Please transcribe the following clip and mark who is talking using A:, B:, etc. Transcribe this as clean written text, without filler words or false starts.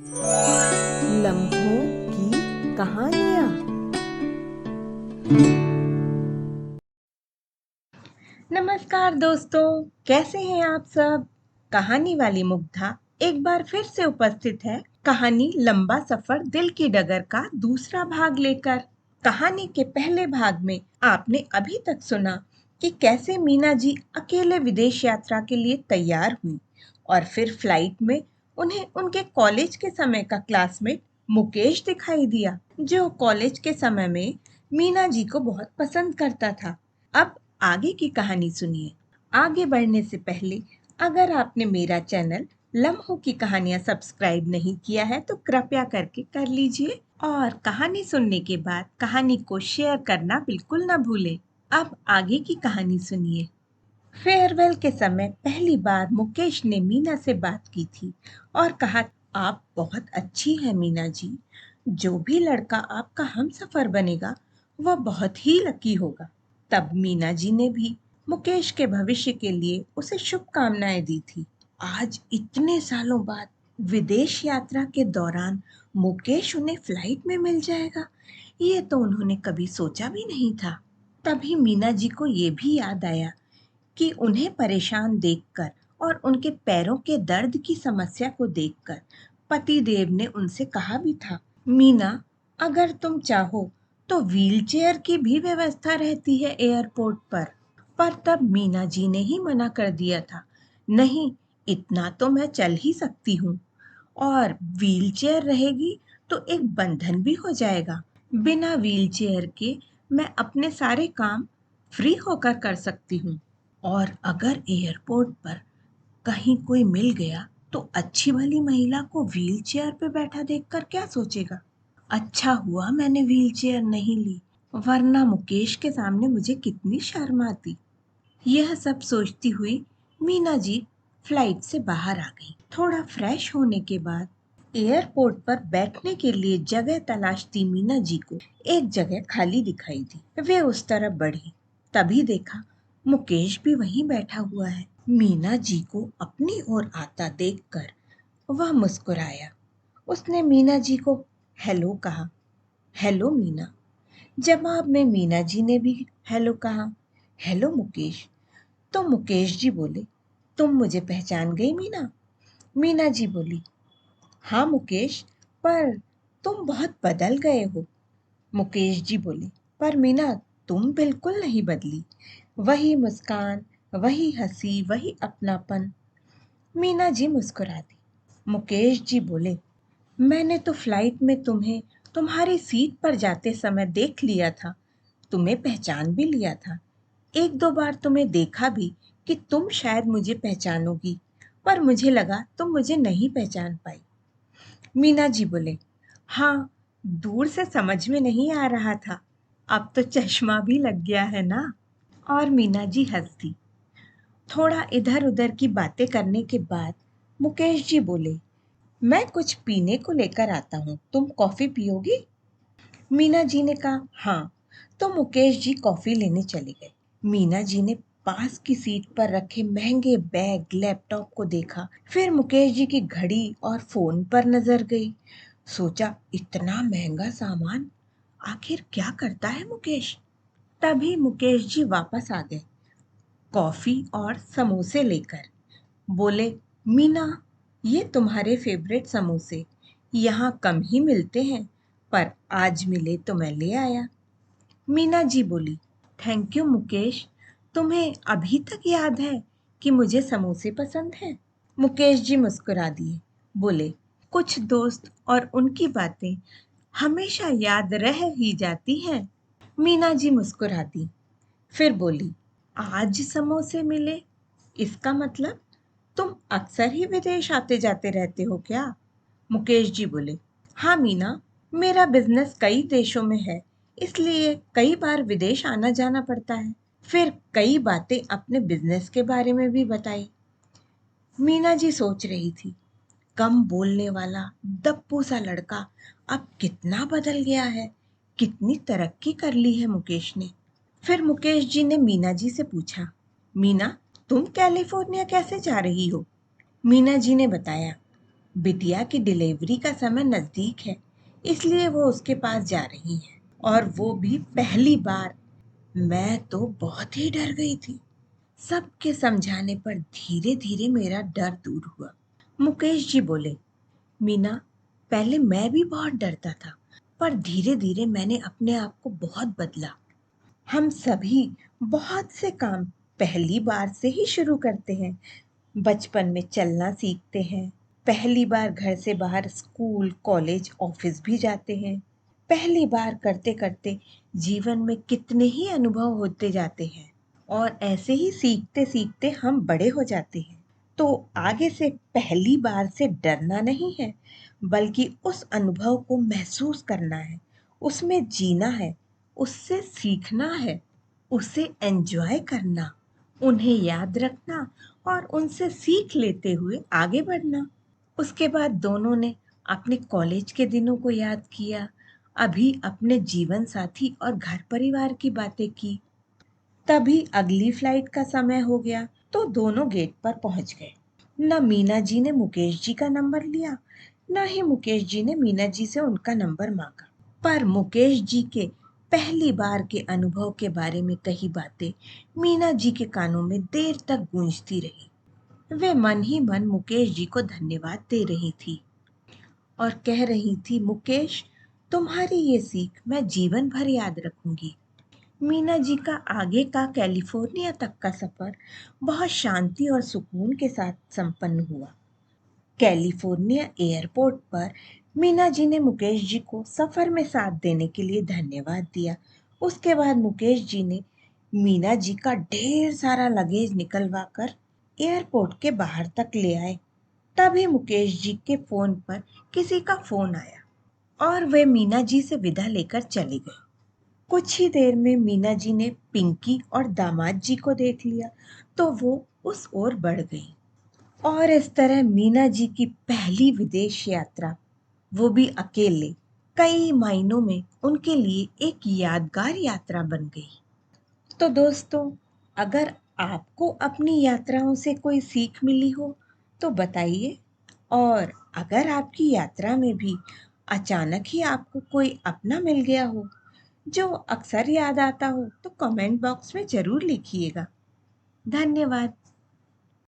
A: लम्हों की कहानियाँ। नमस्कार दोस्तों, कैसे हैं आप सब? कहानी वाली मुग्धा एक बार फिर से उपस्थित है। कहानी लंबा सफर दिल की डगर का दूसरा भाग लेकर। कहानी के पहले भाग में आपने अभी तक सुना कि कैसे मीना जी अकेले विदेश यात्रा के लिए तैयार हुई और फिर फ्लाइट में उन्हें उनके कॉलेज के समय का क्लासमेट मुकेश दिखाई दिया, जो कॉलेज के समय में मीना जी को बहुत पसंद करता था। अब आगे की कहानी सुनिए। आगे बढ़ने से पहले अगर आपने मेरा चैनल लम्हों की कहानियां सब्सक्राइब नहीं किया है तो कृपया करके कर लीजिए और कहानी सुनने के बाद कहानी को शेयर करना बिल्कुल ना भूलें। अब आगे की कहानी सुनिए। फेयरवेल के समय पहली बार मुकेश ने मीना से बात की थी और कहा, आप बहुत अच्छी हैं मीना जी। जो भी लड़का आपका हमसफर बनेगा वह बहुत ही लकी होगा। तब मीना जी ने भी मुकेश के भविष्य के लिए उसे शुभकामनाएं दी थी। आज इतने सालों बाद विदेश यात्रा के दौरान मुकेश उन्हें फ्लाइट में मिल जाएगा, ये तो उन्होंने कभी सोचा भी नहीं था। तभी मीना जी को ये भी याद आया कि उन्हें परेशान देखकर और उनके पैरों के दर्द की समस्या को देखकर पति देव ने उनसे कहा भी था, मीना, अगर तुम चाहो तो व्हीलचेयर की भी व्यवस्था रहती है एयरपोर्ट पर। तब मीना जी ने ही मना कर दिया था, नहीं, इतना तो मैं चल ही सकती हूँ और व्हीलचेयर रहेगी तो एक बंधन भी हो जाएगा। बिना व्हीलचेयर के मैं अपने सारे काम फ्री होकर कर सकती हूँ। और अगर एयरपोर्ट पर कहीं कोई मिल गया तो अच्छी भली महिला को व्हीलचेयर पे बैठा देखकर क्या सोचेगा। अच्छा हुआ मैंने व्हीलचेयर नहीं ली, वरना मुकेश के सामने मुझे कितनी शर्म आती। यह सब सोचती हुई मीना जी फ्लाइट से बाहर आ गई। थोड़ा फ्रेश होने के बाद एयरपोर्ट पर बैठने के लिए जगह तलाशती मीना जी को एक जगह खाली दिखाई दी। वे उस तरफ बढ़ी, तभी देखा मुकेश भी वहीं बैठा हुआ है। मीना जी को अपनी ओर आता देखकर वह मुस्कुराया। उसने मीना जी को हेलो कहा। हेलो मीना। जवाब में मीना जी ने भी हेलो कहा। हेलो मुकेश। तो मुकेश जी बोले, तुम मुझे पहचान गई मीना? मीना जी बोली, हाँ मुकेश, पर तुम बहुत बदल गए हो। मुकेश जी बोले, पर मीना, तुम बिल्कुल नहीं बदली। वही मुस्कान, वही हंसी, वही अपनापन। मीना जी मुस्कुरा दी। मुकेश जी बोले, मैंने तो फ्लाइट में तुम्हें तुम्हारी सीट पर जाते समय देख लिया था, तुम्हें पहचान भी लिया था। एक दो बार तुम्हें देखा भी कि तुम शायद मुझे पहचानोगी, पर मुझे लगा तुम मुझे नहीं पहचान पाई। मीना जी बोले, हाँ, दूर से समझ में नहीं आ रहा था, अब तो चश्मा भी लग गया है ना। और मीना जी हंस दी। थोड़ा इधर उधर की बातें करने के बाद मुकेश जी बोले, मैं कुछ पीने को लेकर आता हूँ, तुम कॉफी पियोगी? मीना जी ने कहा, हाँ। तो मुकेश जी कॉफी लेने चले गए। मीना जी ने पास की सीट पर रखे महंगे बैग, लैपटॉप को देखा। फिर मुकेश जी की घड़ी और फोन पर नजर गई। सोचा, इतना महंगा सामान आखिर क्या करता है मुकेश? तभी मुकेश जी वापस आ गए, कॉफी और समोसे लेकर। बोले, मीना, ये तुम्हारे फेवरेट समोसे यहाँ कम ही मिलते हैं, पर आज मिले तो मैं ले आया। मीना जी बोली, थैंक यू मुकेश, तुम्हें अभी तक याद है कि मुझे समोसे पसंद हैं? मुकेश जी मुस्कुरा दिए, बोले, कुछ दोस्त और उनकी बातें हमेशा याद रह ही जाती हैं। मीना जी मुस्कुरा दी, फिर बोली, आज समोसे मिले, इसका मतलब तुम अक्सर ही विदेश आते जाते रहते हो क्या? मुकेश जी बोले, हाँ मीना, मेरा बिजनेस कई देशों में है, इसलिए कई बार विदेश आना जाना पड़ता है। फिर कई बातें अपने बिजनेस के बारे में भी बताई। मीना जी सोच रही थी, कम बोलने वाला दप्पू सा लड़का अब कितना बदल गया है, कितनी तरक्की कर ली है मुकेश ने। फिर मुकेश जी ने मीना जी से पूछा, मीना, तुम कैलिफोर्निया कैसे जा रही हो? मीना जी ने बताया, बिटिया की डिलीवरी का समय नजदीक है, इसलिए वो उसके पास जा रही है, और वो भी पहली बार। मैं तो बहुत ही डर गई थी। सबके समझाने पर धीरे धीरे मेरा डर दूर हुआ। मुकेश जी बोले, मीना, पहले मैं भी बहुत डरता था, पर धीरे धीरे मैंने अपने आप को बहुत बदला। हम सभी बहुत से काम पहली बार से ही शुरू करते हैं। बचपन में चलना सीखते हैं, पहली बार घर से बाहर स्कूल, कॉलेज, ऑफिस भी जाते हैं। पहली बार करते करते जीवन में कितने ही अनुभव होते जाते हैं, और ऐसे ही सीखते सीखते हम बड़े हो जाते हैं। तो आगे से पहली बार से डरना नहीं है, बल्कि उस अनुभव को महसूस करना है, उसमें जीना है, उससे सीखना है, उसे एंजॉय करना, उन्हें याद रखना और उनसे सीख लेते हुए आगे बढ़ना। उसके बाद दोनों ने अपने कॉलेज के दिनों को याद किया, अभी अपने जीवन साथी और घर परिवार की बातें की। तभी अगली फ्लाइट का समय हो गया, तो दोनों गेट पर पहुंच गए। न मीना जी ने मुकेश जी का नंबर लिया, न ही मुकेश जी ने मीना जी से उनका नंबर मांगा। पर मुकेश जी के पहली बार के अनुभव के बारे में कही बातें मीना जी के कानों में देर तक गूंजती रही। वे मन ही मन मुकेश जी को धन्यवाद दे रही थी और कह रही थी, मुकेश, तुम्हारी ये सीख मैं जीवन भर याद रखूंगी। मीना जी का आगे का कैलिफोर्निया तक का सफर बहुत शांति और सुकून के साथ संपन्न हुआ। कैलिफोर्निया एयरपोर्ट पर मीना जी ने मुकेश जी को सफर में साथ देने के लिए धन्यवाद दिया। उसके बाद मुकेश जी ने मीना जी का ढेर सारा लगेज निकलवा कर एयरपोर्ट के बाहर तक ले आए। तभी मुकेश जी के फोन पर किसी का फोन आया और वे मीना जी से विदा लेकर चले गए। कुछ ही देर में मीना जी ने पिंकी और दामाद जी को देख लिया, तो वो उस ओर बढ़ गई। और इस तरह मीना जी की पहली विदेश यात्रा, वो भी अकेले, कई मायनों में उनके लिए एक यादगार यात्रा बन गई। तो दोस्तों, अगर आपको अपनी यात्राओं से कोई सीख मिली हो तो बताइए। और अगर आपकी यात्रा में भी अचानक ही आपको कोई अपना मिल गया हो जो अक्सर याद आता हो, तो कमेंट बॉक्स में ज़रूर लिखिएगा। धन्यवाद।